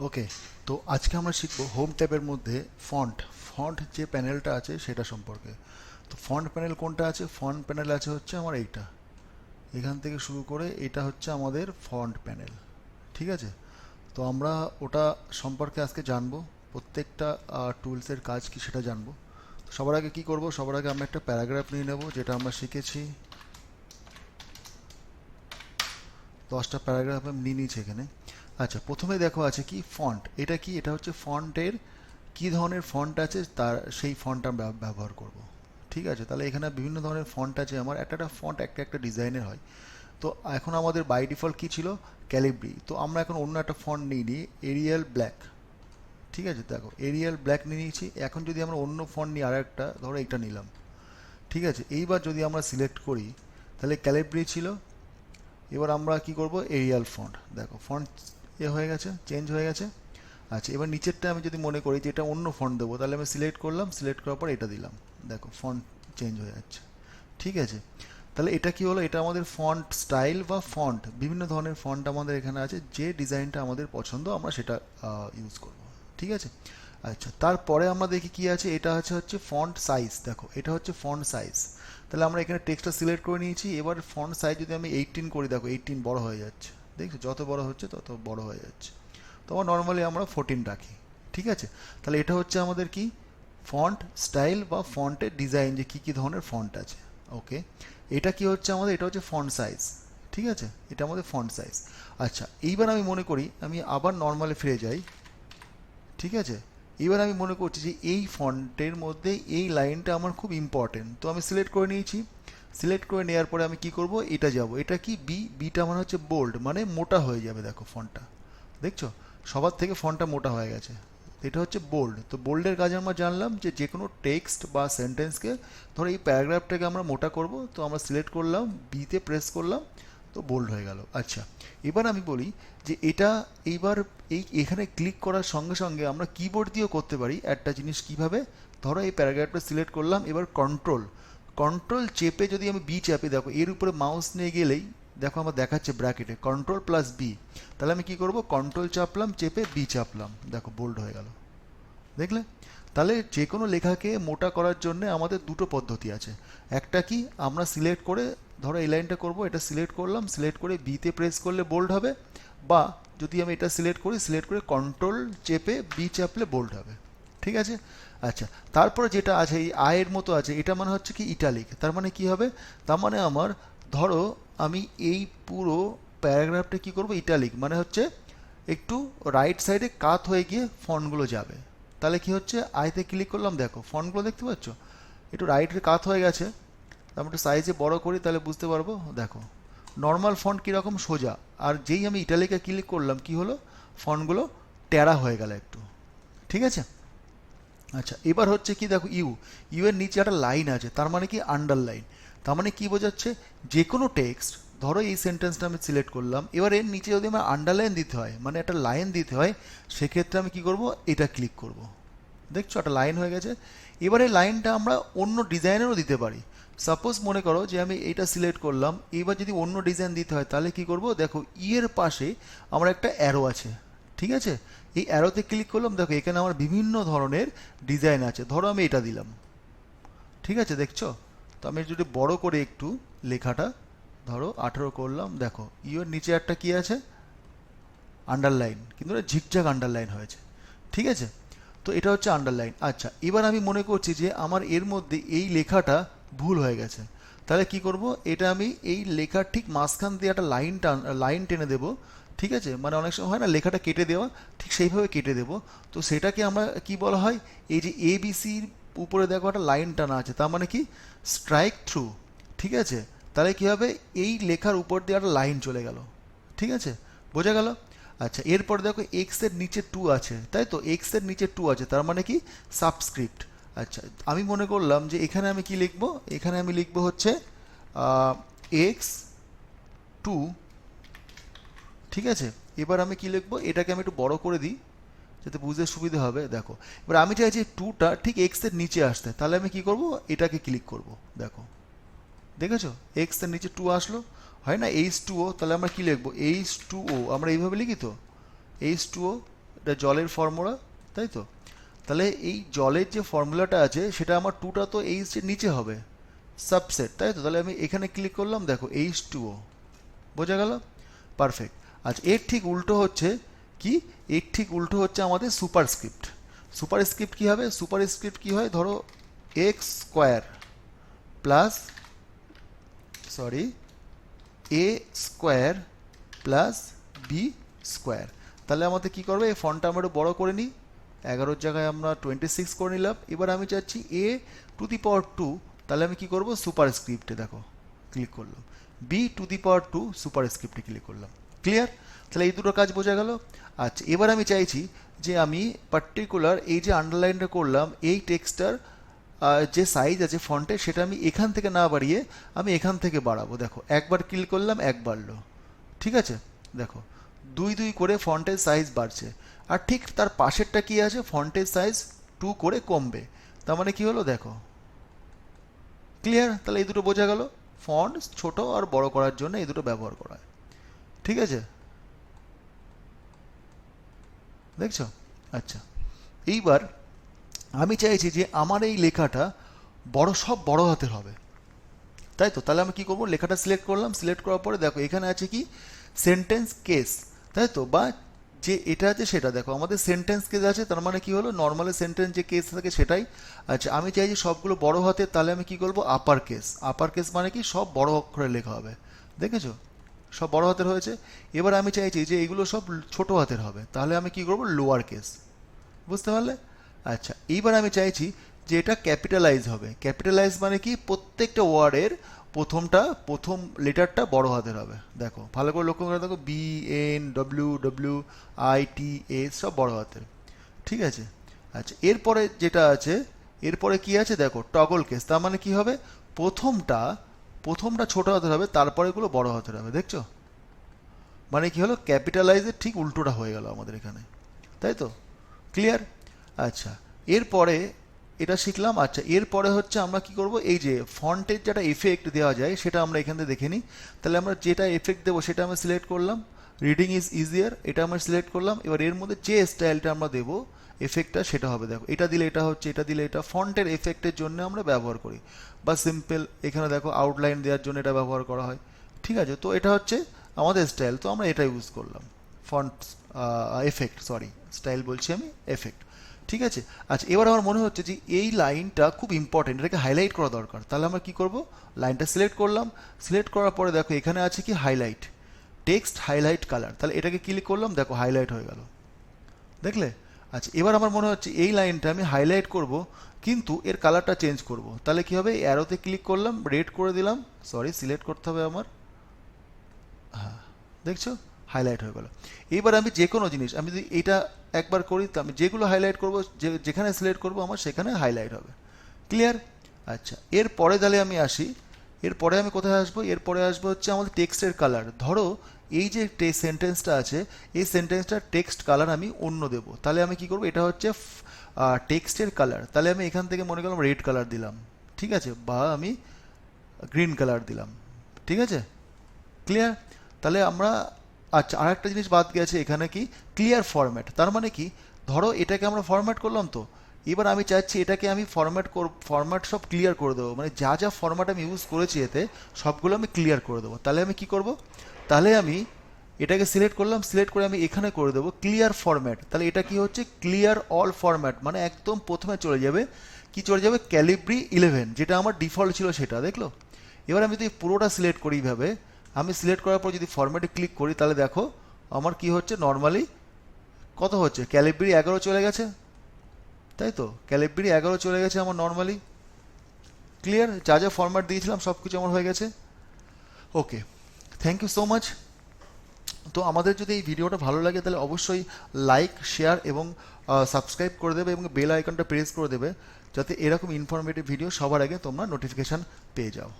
ওকে, তো আজকে আমরা শিখব হোম ট্যাবের মধ্যে ফন্ট ফন্ট যে প্যানেলটা আছে সেটা সম্পর্কে। তো ফন্ট প্যানেল কোনটা আছে? ফন্ট প্যানেল আছে হচ্ছে আমার এইটা, এখান থেকে শুরু করে এটা হচ্ছে আমাদের ফন্ট প্যানেল। ঠিক আছে, তো আমরা ওটা সম্পর্কে আজকে জানবো, প্রত্যেকটা টুলসের কাজ কি সেটা জানবো। তো সবার আগে কি করব, সবার আগে আমরা একটা প্যারাগ্রাফ নিয়ে নেব যেটা আমরা শিখেছি। 10টা প্যারাগ্রাফ আমি নিয়ে নিয়েছি এখানে। আচ্ছা, প্রথমে দেখো আছে কি ফন্ট, এটা কি, এটা হচ্ছে ফন্টের কি ধরনের ফন্ট আছে তার সেই ফন্ট আমরা ব্যবহার করব। ঠিক আছে, তাহলে এখানে বিভিন্ন ধরনের ফন্ট আছে, আমার একটা একটা ফন্ট একটা একটা ডিজাইনের হয়। তো এখন আমাদের বাই ডিফল্ট কি ছিল? ক্যালিব্রি। তো আমরা এখন অন্য একটা ফন্ট নিয়ে নিই, এরিয়াল ব্ল্যাক। ঠিক আছে, দেখো এরিয়াল ব্ল্যাক নিয়ে নিয়েছি। এখন যদি আমরা অন্য ফন্ট নিই, আর একটা ধরো এইটা নিলাম। ঠিক আছে, এইবার যদি আমরা সিলেক্ট করি, তাহলে ক্যালিব্রি ছিল, এবার আমরা কি করব, এরিয়াল ফন্ট। দেখো ফন্ট হয়ে গেছে, চেঞ্জ হয়ে গেছে। আচ্ছা, এবার নিচেরটা আমি যদি মনে করি যে এটা অন্য ফন্ট দেবো, তাহলে আমি সিলেক্ট করলাম, সিলেক্ট করার পর এটা দিলাম। দেখো ফন্ট চেঞ্জ হয়ে যাচ্ছে। ঠিক আছে, তাহলে এটা কি হলো, এটা আমাদের ফন্ট স্টাইল বা ফন্ট, বিভিন্ন ধরনের ফন্ট আমাদের এখানে আছে, যে ডিজাইনটা আমাদের পছন্দ আমরা সেটা ইউজ করব। ঠিক আছে, আচ্ছা তারপরে আমরা দেখি কি আছে, এটা হচ্ছে ফন্ট সাইজ। দেখো এটা হচ্ছে ফন্ট সাইজ। তাহলে আমরা এখানে টেক্সটটা সিলেক্ট করে নিয়েছি, এবার ফন্ট সাইজ যদি আমি 18 করি, দেখো 18 বড় হয়ে যাচ্ছে। দেখছো যত বড় হচ্ছে তত বড় হয়ে যাচ্ছে। তো নর্মালি আমরা 14 রাখি। ঠিক আছে, তাহলে এটা হচ্ছে আমাদের কি, ফন্ট স্টাইল বা ফন্টের ডিজাইন, যে কী কী ধরনের ফন্ট আছে। ওকে, এটা কি হচ্ছে আমাদের, এটা হচ্ছে ফন্ট সাইজ। ঠিক আছে, এটা আমাদের ফন্ট সাইজ। আচ্ছা, এইবার আমি মনে করি আমি আবার নর্মালে ফিরে যাই। ঠিক আছে, এবার আমি মনে করছি যে এই ফন্টের মধ্যে এই লাইনটা আমার খুব ইম্পর্টেন্ট, তো আমি সিলেক্ট করে নিয়েছি। সিলেক্ট করে নেওয়ার পরে আমি কি করব, এটা যাব, এটা কি বি, বিটা মানে হচ্ছে বোল্ড, মানে মোটা হয়ে যাবে। দেখো ফন্টটা, দেখছো সবার থেকে ফন্টটা মোটা হয়ে গেছে। এটা হচ্ছে বোল্ড। তো বোল্ডের কাজ আমরা জানলাম যে যে কোনো টেক্সট বা সেন্টেন্সকে, ধরো এই প্যারাগ্রাফটাকে আমরা মোটা করব, তো আমরা সিলেক্ট করলাম, বিতে প্রেস করলাম, তো বোল্ড হয়ে গেল। আচ্ছা, এবার আমি বলি যে এটা, এইবার এখানে ক্লিক করার সঙ্গে সঙ্গে আমরা কিবোর্ড দিয়েও করতে পারি একটা জিনিস। কিভাবে? ধরো এই প্যারাগ্রাফটা সিলেক্ট করলাম, এবার কন্ট্রোল কন্ট্রোল চেপে যদি আমি বি চাপি, দেখো এর উপরে মাউস নিয়ে গেলেই দেখো আমার দেখাচ্ছে ব্র্যাকেটে কন্ট্রোল প্লাস বি। তাহলে আমি কি করব, কন্ট্রোল চাপলাম, চেপে বি চাপলাম, দেখো বোল্ড হয়ে গেল। দেখলে? তাহলে যে কোনো লেখাকে মোটা করার জন্য আমাদের দুটো পদ্ধতি আছে। একটা কি, আমরা সিলেক্ট করে, ধরো এই লাইনটা করব, এটা সিলেক্ট করলাম, সিলেক্ট করে বিতে প্রেস করলে বোল্ড হবে, বা যদি আমি এটা সিলেক্ট করি, সিলেক্ট করে কন্ট্রোল চেপে বি চাপলে বোল্ড হবে। ঠিক আছে, আচ্ছা তারপরে যেটা আছে এই আয়ের মতো আছে, এটা মানে হচ্ছে কি ইটালিক। তার মানে কি হবে, তার মানে আমার, ধরো আমি এই পুরো প্যারাগ্রাফটা কি করব, ইটালিক মানে হচ্ছে একটু রাইট সাইডে কাত হয়ে গিয়ে ফন্টগুলো যাবে। তাহলে কি হচ্ছে, আইতে ক্লিক করলাম, দেখো ফন্টগুলো দেখতে পাচ্ছ একটু রাইটে কাত হয়ে গেছে। আমি একটু সাইজে বড় করি তাহলে বুঝতে পারবো। দেখো নর্মাল ফন্ট কীরকম সোজা, আর যেই আমি ইটালিকে ক্লিক করলাম কি হলো, ফন্টগুলো টেরা হয়ে গেল একটু। ঠিক আছে, আচ্ছা এবার হচ্ছে কি, দেখো ইউ, ইউ এর নিচে একটা লাইন আছে, তার মানে কি আন্ডারলাইন। তার মানে কি বোঝাচ্ছে, যে কোনো টেক্সট, ধরো এই সেন্টেন্সটা আমি সিলেক্ট করলাম, এবার এর নিচে যদি আমার আন্ডারলাইন দিতে হয়, মানে একটা লাইন দিতে হয়, সেক্ষেত্রে আমি কি করব, এটা ক্লিক করব। দেখছো একটা লাইন হয়ে গেছে। এবার এই লাইনটা আমরা অন্য ডিজাইনেরও দিতে পারি। সাপোজ মনে করো যে আমি এইটা সিলেক্ট করলাম, এবার যদি অন্য ডিজাইন দিতে হয় তাহলে কি করব, দেখো ই এর পাশে আমার একটা অ্যারো আছে। ঠিক আছে, এই অ্যারোতে ক্লিক করলাম, দেখো এখানে আমার বিভিন্ন ধরনের ডিজাইন আছে। ধরো আমি এটা দিলাম। ঠিক আছে, দেখছো? তো আমি যদি বড় করে একটু লেখাটা, ধরো 18 করলাম, দেখো ইওর নিচে একটা কি আছে, আন্ডারলাইন, কিন্তু এটা ঝিকঝাক আন্ডারলাইন হয়েছে। ঠিক আছে, তো এটা হচ্ছে আন্ডারলাইন। আচ্ছা, এবার আমি মনে করছি যে আমার এর মধ্যে এই লেখাটা ভুল হয়ে গেছে, তাহলে কি করব, এটা আমি এই লেখার ঠিক মাঝখান দিয়ে একটা লাইন টেনে দেবো। ঠিক আছে, মানে অনেক সময় হয় না লেখাটা কেটে দেওয়া, ঠিক সেইভাবে কেটে দেবো। তো সেটাকে আমরা কি বলা হয়, এই যে এ বি সির উপরে দেখো একটা লাইন টানা আছে, তার মানে কি, স্ট্রাইক থ্রু। ঠিক আছে, তাহলে কি হবে, এই লেখার উপর দিয়ে একটা লাইন চলে গেল। ঠিক আছে, বোঝা গেল? আচ্ছা, এরপর দেখো এক্স এর নিচে টু আছে, তাই তো, এক্স এর নিচে টু আছে, তার মানে কি, সাবস্ক্রিপ্ট। আচ্ছা, আমি মনে করলাম যে এখানে আমি কি লিখবো, এখানে আমি লিখবো হচ্ছে এক্স টু। ঠিক আছে, এবার আমি কি লিখবো, এটাকে আমি একটু বড় করে দিই যাতে বুঝতে সুবিধা হবে। দেখো এবার আমি চাইছি টুটা ঠিক এক্স এর নিচে আসতে, তাহলে আমি কি করব, এটাকে ক্লিক করব। দেখো, দেখেছো এক্স এর নিচে টু আসলো, হয় না এইচ টু ও, তাহলে আমরা কি লিখবো, এইচ টু ও, আমরা এইভাবে লিখি তো, এইচ টু ও এটা জলের ফর্মুলা, তাই তো? তাহলে এই জলের যে ফর্মুলাটা আছে সেটা আমার টুটা তো এইচ এর নিচে হবে, সাবসেট, তাই তো? তাহলে আমি এখানে ক্লিক করলাম, দেখো H2O, বোঝা গেল? পারফেক্ট। আচ্ছা, এর ঠিক উল্টো হচ্ছে কি, এর ঠিক উল্টো হচ্ছে আমাদের সুপারস্ক্রিপ্ট। সুপারস্ক্রিপ্ট কী হবে? সুপারস্ক্রিপ্ট কী হয়, ধরো এক্স স্কোয়ার প্লাস এ স্কোয়ার প্লাস বি স্কোয়ার। তাহলে আমাদের কী করবে, এই ফন্টটা আমরা একটু বড়ো করে নিই, 11 জায়গায় আমরা 26 করে নিলাম। এবার আমি চাচ্ছি a⁻², তাহলে আমি কি করব, সুপারস্ক্রিপ্টে দেখো ক্লিক করলাম, b⁻², সুপারস্ক্রিপ্টে ক্লিক করলাম। ক্লিয়ার? তাহলে এই দুটো কাজ বোঝা গেল। আচ্ছা, এবার আমি চাইছি যে আমি পার্টিকুলার এই যে আন্ডারলাইনটা করলাম, এই টেক্সটার যে সাইজ আছে ফন্টের, সেটা আমি এখান থেকে না বাড়িয়ে আমি এখান থেকে বাড়াবো। দেখো একবার ক্লিক করলাম, এক বাড়লো, ঠিক আছে? দেখো 2 করে ফন্টের সাইজ বাড়ছে। আর ঠিক তার পাশেরটা কি আছে, ফন্টের সাইজ 2 করে কমবে। তার মানে কি হলো দেখো, ক্লিয়ার? তাহলে এই দুটো বোঝা গেল, ফন্ট ছোট আর বড় করার জন্য এই দুটো ব্যবহার করা হয়, ঠিক আছে? দেখছো? আচ্ছা, এইবার আমি চাইছি যে আমার এই লেখাটা সব বড় হাতের হবে, তাই তো? তাহলে আমি কি করব, লেখাটা সিলেক্ট করলাম, সিলেক্ট করার পরে দেখো এখানে আছে কি, সেন্টেন্স কেস, তাই তো? বা যে এটা আছে সেটা, দেখো আমাদের সেন্টেন্স কেস আছে, তার মানে কি হলো, নর্মাল সেন্টেন্স যে কেস থাকে সেটাই। আচ্ছা, আমি চাইছি সবগুলো বড় হাতের, তাহলে আমি কি করব, আপার কেস। আপার কেস মানে কি, সব বড় অক্ষরে লেখা হবে, দেখেছো? সব বড় হাতের হয়েছে। এবার আমি চাইছি যে এগুলো সব ছোট হাতের হবে, তাহলে আমি কি করব, লোয়ার কেস। বুঝতে পারলে? আচ্ছা, এইবার আমি চাইছি যে এটা ক্যাপিটালাইজ হবে। ক্যাপিটালাইজ মানে কি, প্রত্যেকটা ওয়ার্ডের প্রথম লেটারটা বড় হাতের হবে। দেখো ভালো করে লক্ষ্য করে দেখো, BNWITS সব বড় হাতের, ঠিক আছে? আচ্ছা, এরপরে যেটা আছে, এরপরে কি আছে দেখো, টগল কেস। তার মানে কি হবে, প্রথমটা ছোট হাতের হবে, তারপরে এগুলো বড় হাতের হবে, দেখছো? মানে কি হলো, ক্যাপিটালাইজের ঠিক উল্টোটা হয়ে গেল আমাদের এখানে, তাই তো? ক্লিয়ার? আচ্ছা, এরপরে এটা শিখলাম। আচ্ছা, এরপরে হচ্ছে আমরা কি করব, এই যে ফন্টের যেটা এফেক্ট দেওয়া যায় সেটা আমরা এখান থেকে দেখে নিই। তাহলে আমরা যেটা এফেক্ট দেবো সেটা আমরা সিলেক্ট করলাম, রিডিং ইজ ইজিয়ার, এটা আমরা সিলেক্ট করলাম। এবার এর মধ্যে যে স্টাইলটা আমরা দেবো এফেক্টটা, সেটা হবে দেখো, এটা দিলে এটা হচ্ছে, এটা দিলে এটা। ফন্টের এফেক্টের জন্য আমরা ব্যবহার করি, বা সিম্পল এখানে দেখো আউটলাইন দেওয়ার জন্য এটা ব্যবহার করা হয়, ঠিক আছে? তো এটা হচ্ছে আমাদের স্টাইল, তো আমরা এটা ইউজ করলাম, ফন্ট এফেক্ট, স্টাইল বলছি আমি, এফেক্ট, ঠিক আছে? আচ্ছা, এবার আমার মনে হচ্ছে যে এই লাইনটা খুব ইম্পর্টেন্ট, এটাকে হাইলাইট করা দরকার। তাহলে আমরা কি করব, লাইনটা সিলেক্ট করলাম, সিলেক্ট করার পরে দেখো এখানে আছে কি, হাইলাইট, টেক্সট হাইলাইট কালার। তাহলে এটাকে ক্লিক করলাম, দেখো হাইলাইট হয়ে গেল, দেখলে? আচ্ছা, এবার আমার মনে হচ্ছে এই লাইনটা আমি হাইলাইট করব, কিন্তু এর কালারটা চেঞ্জ করব। তাহলে কি হবে, অ্যারোতে ক্লিক করলাম, রেড করে দিলাম, সিলেক্ট করতে হবে আমার, হ্যাঁ, দেখছো হাইলাইট হয়ে গেল। এইবার আমি যে কোনো জিনিস, আমি যদি এটা একবার করি, তো আমি যেগুলো হাইলাইট করব, যেখানে সিলেক্ট করব আমার সেখানে হাইলাইট হবে। ক্লিয়ার? আচ্ছা, এরপরে তাহলে আমি আসি, এরপরে আমি কোথায় আসবো, এরপরে আসবো হচ্ছে আমাদের টেক্সটের কালার। ধরো এই যে সেন্টেন্সটা আছে, এই সেন্টেন্সটার টেক্সট কালার আমি অন্য দেবো। তাহলে আমি কি করব, এটা হচ্ছে টেক্সটের কালার। তাহলে আমি এখান থেকে মনে করলাম রেড কালার দিলাম, ঠিক আছে? বা আমি গ্রিন কালার দিলাম, ঠিক আছে? ক্লিয়ার? তাহলে আমরা, আচ্ছা আর একটা জিনিস বাদ গেছে এখানে, কি, ক্লিয়ার ফরম্যাট। তার মানে কি, ধরো এটাকে আমরা ফরম্যাট করলাম, তো এবার আমি চাচ্ছি এটাকে আমি ফরম্যাট সব ক্লিয়ার করে দেবো, মানে যা যা ফরম্যাট আমি ইউজ করেছি এতে সবগুলো আমি ক্লিয়ার করে দেবো। তাহলে আমি কি করব, তাহলে আমি এটাকে সিলেক্ট করলাম, সিলেক্ট করে আমি এখানে করে দেবো ক্লিয়ার ফরম্যাট। তাহলে এটা কি হচ্ছে, ক্লিয়ার অল ফরম্যাট, মানে একদম প্রথমে চলে যাবে, কি চলে যাবে, ক্যালিব্রি 11, যেটা আমার ডিফল্ট ছিল সেটা, দেখলো? এবার আমি যদি পুরোটা সিলেক্ট করি এইভাবে, আমি সিলেক্ট করার পর যদি ফরম্যাটে ক্লিক করি, তাহলে দেখো আমার কি হচ্ছে, নর্মালি কত হচ্ছে, ক্যালিব্রি 11 চলে গেছে, তাই তো? ক্যালিব্রি 11 চলে গেছে আমার নর্মালি। ক্লিয়ার? যা যা ফরম্যাট দিয়েছিলাম সব কিছু আমার হয়ে গেছে। ওকে, থ্যাংক ইউ সো মাচ। তো আমাদের যদি এই ভিডিওটা ভালো লাগে তাহলে অবশ্যই লাইক, শেয়ার এবং সাবস্ক্রাইব করে দেবে, এবং বেল আইকনটা প্রেস করে দেবে, যাতে এরকম ইনফরমেটিভ ভিডিও সবার আগে তোমরা নোটিফিকেশান পেয়ে যাও।